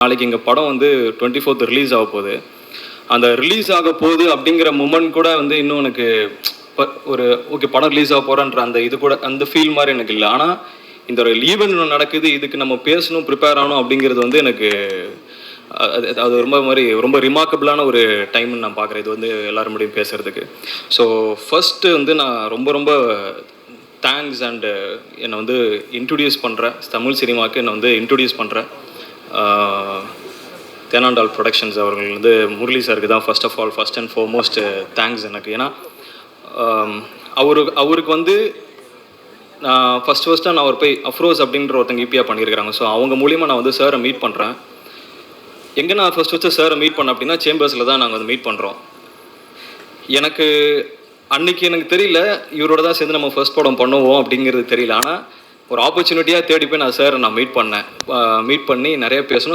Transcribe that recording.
நாளைக்கு எங்கள் படம் வந்து 24th ரிலீஸ் ஆக போகுது. அந்த ரிலீஸ் ஆக போகுது அப்படிங்கிற மூமெண்ட் கூட வந்து இன்னும் எனக்கு ஒரு ஓகே படம் ரிலீஸ் ஆக போகிறன்ற அந்த இது கூட அந்த ஃபீல் மாதிரி எனக்கு இல்லை. ஆனால் இந்த ஒரு ஈவெண்ட் நடக்குது, இதுக்கு நம்ம பேசணும், ப்ரிப்பேர் ஆகணும் அப்படிங்கிறது வந்து எனக்கு அது ரொம்ப ரிமார்க்கபிளான ஒரு டைம்னு நான் பார்க்குறேன். இது வந்து எல்லாரும் முடியும் பேசுகிறதுக்கு. ஸோ ஃபஸ்ட்டு வந்து நான் ரொம்ப தேங்க்ஸ் அண்டு என்னை வந்து இன்ட்ரடியூஸ் பண்ணுறேன், தமிழ் சினிமாவுக்கு என்னை வந்து இன்ட்ரடியூஸ் பண்ணுறேன் தேனாண்டால் ப்ரொடக்ஷன்ஸ் அவர்கள் வந்து முரளி சாருக்கு தான் ஃபர்ஸ்ட் அண்ட் ஃபார்மோஸ்ட் தேங்க்ஸ் எனக்கு. ஏன்னா அவருக்கு வந்து நான் ஃபஸ்ட்டாக நான் அவர் போய் அஃப்ரோஸ் அப்படின்ற ஒருத்தங்க ஈபியாக பண்ணியிருக்கிறாங்க. ஸோ அவங்க மூலிமா நான் வந்து சாரை மீட் பண்ணுறேன். எங்கே நான் ஃபஸ்ட்டு சாரை மீட் பண்ணேன் அப்படின்னா சேம்பர்ஸில் தான் நாங்கள் வந்து மீட் பண்ணுறோம். எனக்கு அன்றைக்கி எனக்கு தெரியல இவரோட தான் சேர்ந்து நம்ம ஃபர்ஸ்ட் படம் பண்ணுவோம் அப்படிங்கிறது தெரியல. ஆனால் ஒரு ஆப்பர்ச்சுனிட்டியாக தேடி போய் நான் சாரை நான் மீட் பண்ணி நிறைய பேசணும்.